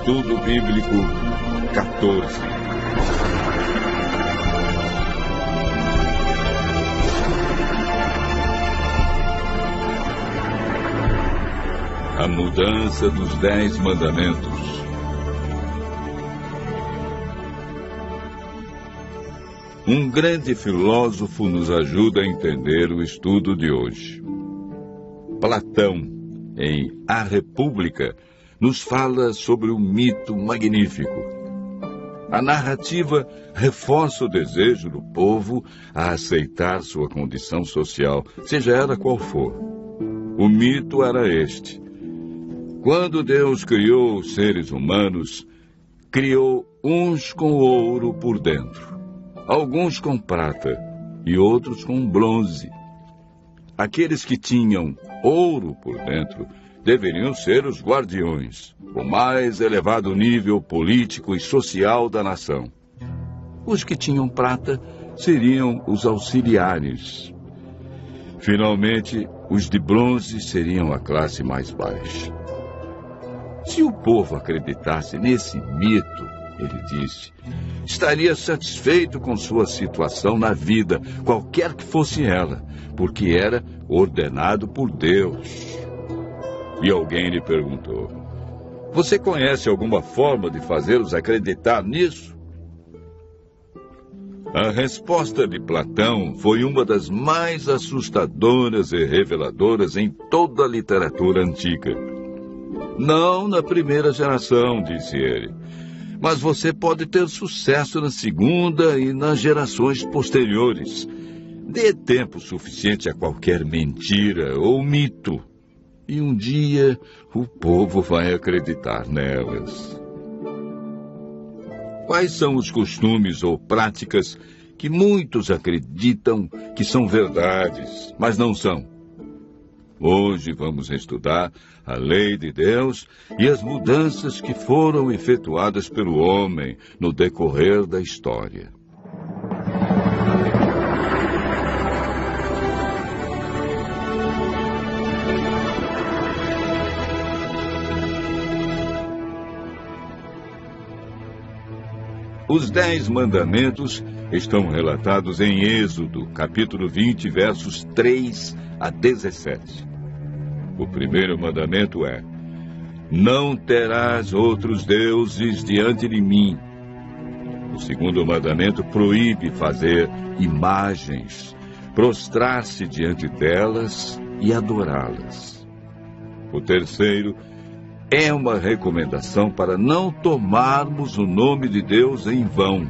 Estudo Bíblico 14. A mudança dos 10 mandamentos. Um grande filósofo nos ajuda a entender o estudo de hoje. Platão, em A República, nos fala sobre um mito magnífico. A narrativa reforça o desejo do povo a aceitar sua condição social, seja ela qual for. O mito era este: quando Deus criou os seres humanos, criou uns com ouro por dentro, alguns com prata e outros com bronze. Aqueles que tinham ouro por dentro deveriam ser os guardiões, o mais elevado nível político e social da nação. Os que tinham prata seriam os auxiliares. Finalmente, os de bronze seriam a classe mais baixa. Se o povo acreditasse nesse mito, ele disse, estaria satisfeito com sua situação na vida, qualquer que fosse ela, porque era ordenado por Deus. E alguém lhe perguntou, você conhece alguma forma de fazê-los acreditar nisso? A resposta de Platão foi uma das mais assustadoras e reveladoras em toda a literatura antiga. Não na primeira geração, disse ele, mas você pode ter sucesso na segunda e nas gerações posteriores. Dê tempo suficiente a qualquer mentira ou mito, e um dia o povo vai acreditar nelas. Quais são os costumes ou práticas que muitos acreditam que são verdades, mas não são? Hoje vamos estudar a lei de Deus e as mudanças que foram efetuadas pelo homem no decorrer da história. Os 10 mandamentos estão relatados em Êxodo, capítulo 20, versos 3 a 17. O primeiro mandamento é: não terás outros deuses diante de mim. O segundo mandamento proíbe fazer imagens, prostrar-se diante delas e adorá-las. O terceiro é uma recomendação para não tomarmos o nome de Deus em vão.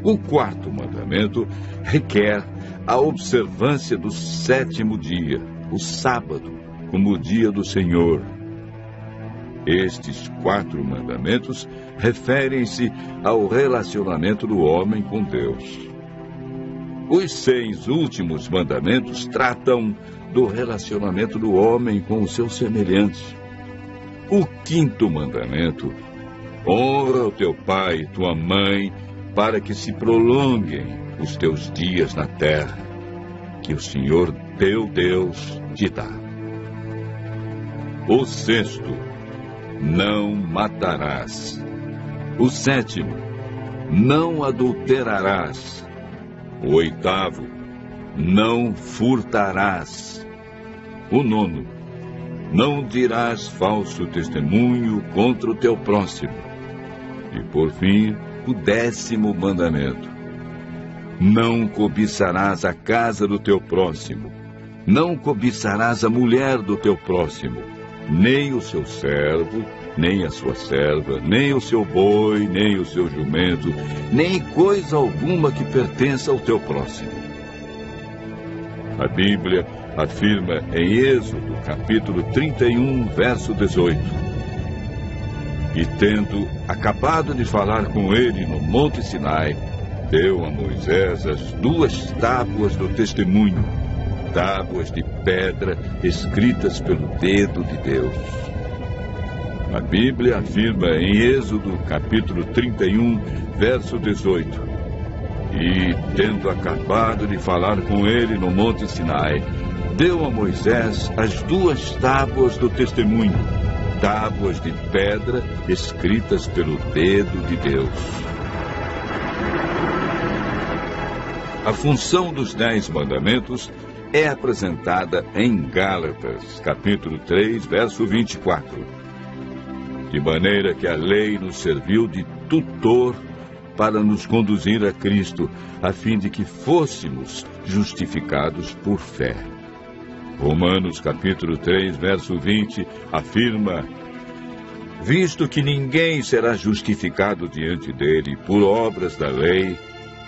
O quarto mandamento requer a observância do 7º dia, o sábado, como o dia do Senhor. Estes 4 mandamentos referem-se ao relacionamento do homem com Deus. Os 6 últimos mandamentos tratam do relacionamento do homem com o seu semelhante. O 5º mandamento: honra o teu pai e tua mãe, para que se prolonguem os teus dias na terra, que o Senhor teu Deus te dá. O 6º: não matarás. O 7º: não adulterarás. O 8º: não furtarás. O 9º: não dirás falso testemunho contra o teu próximo. E por fim, o 10º mandamento: não cobiçarás a casa do teu próximo, não cobiçarás a mulher do teu próximo, nem o seu servo, nem a sua serva, nem o seu boi, nem o seu jumento, nem coisa alguma que pertença ao teu próximo. A Bíblia afirma em Êxodo, capítulo 31, verso 18. E tendo acabado de falar com ele no Monte Sinai, deu a Moisés as 2 tábuas do testemunho, tábuas de pedra escritas pelo dedo de Deus. A Bíblia afirma em Êxodo, capítulo 31, verso 18. E, tendo acabado de falar com ele no Monte Sinai, deu a Moisés as 2 tábuas do testemunho, tábuas de pedra escritas pelo dedo de Deus. A função dos 10 mandamentos é apresentada em Gálatas, capítulo 3, verso 24. De maneira que a lei nos serviu de tutor para nos conduzir a Cristo, a fim de que fôssemos justificados por fé. Romanos capítulo 3, verso 20, afirma: visto que ninguém será justificado diante dele por obras da lei,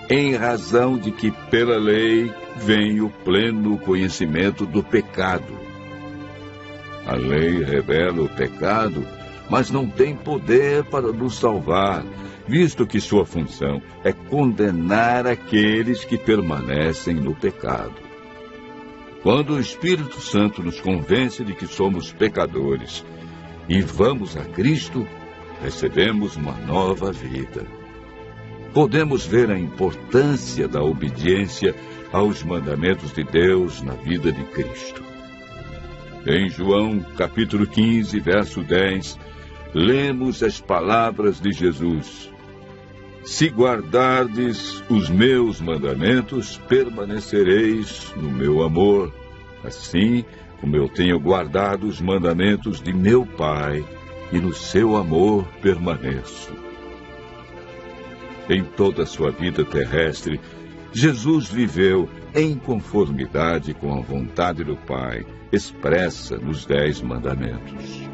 em razão de que pela lei vem o pleno conhecimento do pecado. A lei revela o pecado, mas não tem poder para nos salvar, visto que sua função é condenar aqueles que permanecem no pecado. Quando o Espírito Santo nos convence de que somos pecadores e vamos a Cristo, recebemos uma nova vida. Podemos ver a importância da obediência aos mandamentos de Deus na vida de Cristo. Em João, capítulo 15, verso 10, lemos as palavras de Jesus: se guardardes os meus mandamentos, permanecereis no meu amor, assim como eu tenho guardado os mandamentos de meu Pai, e no seu amor permaneço. Em toda a sua vida terrestre, Jesus viveu em conformidade com a vontade do Pai, expressa nos 10 mandamentos.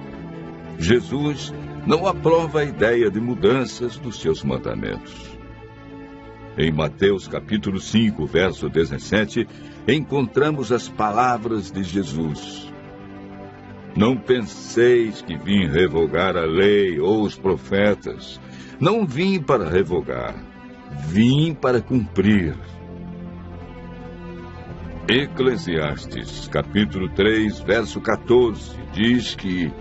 Jesus não aprova a ideia de mudanças dos seus mandamentos. Em Mateus capítulo 5, verso 17, encontramos as palavras de Jesus: não penseis que vim revogar a lei ou os profetas. Não vim para revogar, vim para cumprir. Eclesiastes, capítulo 3, verso 14, diz que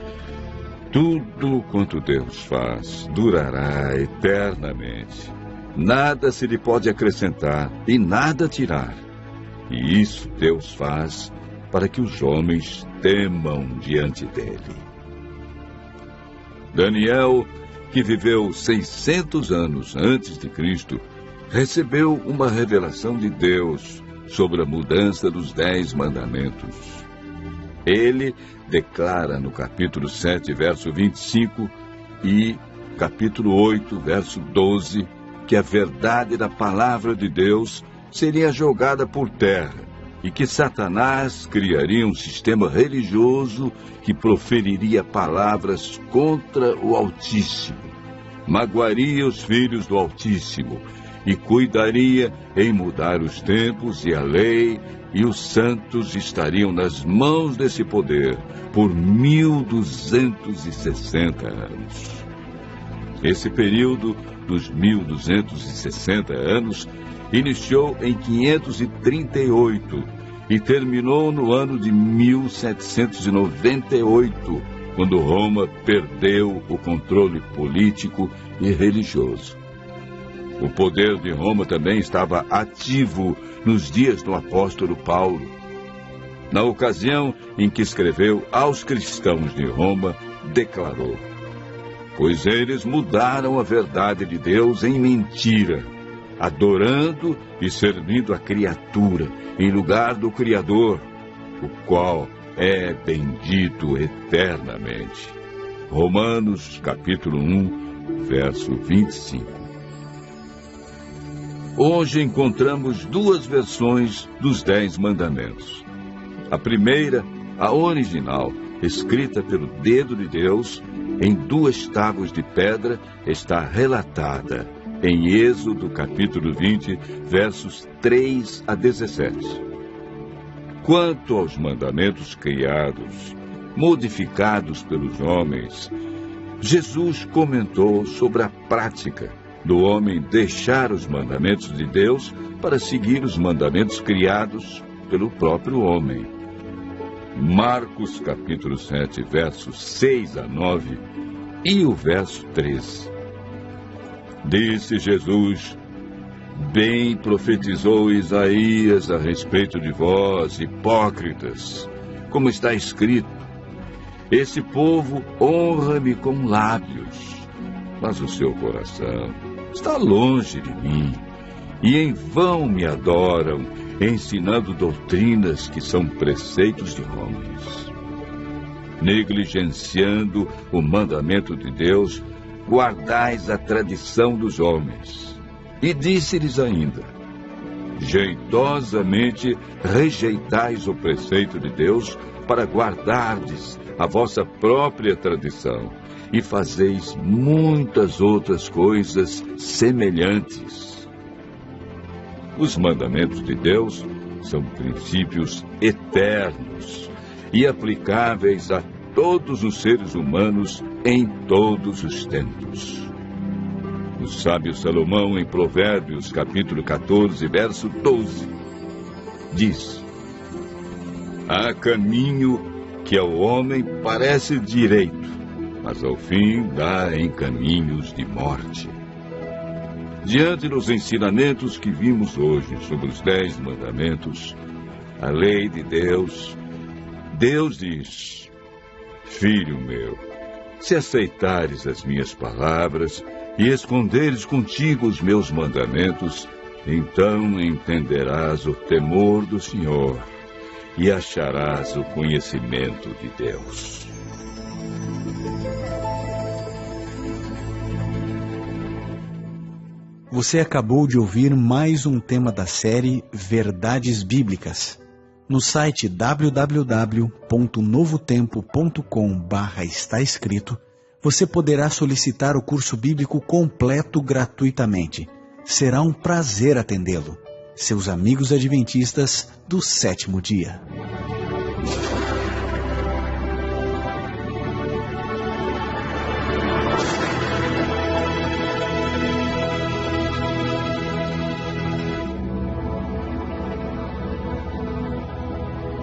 tudo quanto Deus faz durará eternamente. Nada se lhe pode acrescentar e nada tirar. E isso Deus faz para que os homens temam diante dele. Daniel, que viveu 600 anos antes de Cristo, recebeu uma revelação de Deus sobre a mudança dos 10 mandamentos. Ele declara no capítulo 7, verso 25 e capítulo 8, verso 12, que a verdade da palavra de Deus seria jogada por terra e que Satanás criaria um sistema religioso que proferiria palavras contra o Altíssimo, magoaria os filhos do Altíssimo e cuidaria em mudar os tempos e a lei, e os santos estariam nas mãos desse poder por 1260 anos. Esse período dos 1260 anos iniciou em 538 e terminou no ano de 1798, quando Roma perdeu o controle político e religioso. O poder de Roma também estava ativo nos dias do apóstolo Paulo. Na ocasião em que escreveu aos cristãos de Roma, declarou: pois eles mudaram a verdade de Deus em mentira, adorando e servindo a criatura, em lugar do Criador, o qual é bendito eternamente. Romanos, capítulo 1, verso 25. Hoje encontramos 2 versões dos 10 mandamentos. A primeira, a original, escrita pelo dedo de Deus, em 2 tábuas de pedra, está relatada em Êxodo, capítulo 20, versos 3 a 17. Quanto aos mandamentos criados, modificados pelos homens, Jesus comentou sobre a prática do homem deixar os mandamentos de Deus para seguir os mandamentos criados pelo próprio homem. Marcos, capítulo 7, versos 6 a 9 e o verso 13. Disse Jesus: bem profetizou Isaías a respeito de vós, hipócritas, como está escrito: Esse povo honra-me com lábios, mas o seu coração está longe de mim, e em vão me adoram, ensinando doutrinas que são preceitos de homens. Negligenciando o mandamento de Deus, guardais a tradição dos homens. E disse-lhes ainda: jeitosamente rejeitais o preceito de Deus para guardardes a vossa própria tradição, e fazeis muitas outras coisas semelhantes. Os mandamentos de Deus são princípios eternos e aplicáveis a todos os seres humanos em todos os tempos. O sábio Salomão, em Provérbios, capítulo 14, verso 12, diz: há caminho que ao homem parece direito, mas ao fim dá em caminhos de morte. Diante dos ensinamentos que vimos hoje sobre os 10 mandamentos, a lei de Deus, Deus diz: filho meu, se aceitares as minhas palavras e esconderes contigo os meus mandamentos, então entenderás o temor do Senhor e acharás o conhecimento de Deus. Você acabou de ouvir mais um tema da série Verdades Bíblicas. No site www.novotempo.com/está escrito, você poderá solicitar o curso bíblico completo gratuitamente. Será um prazer atendê-lo. Seus amigos adventistas do 7º dia.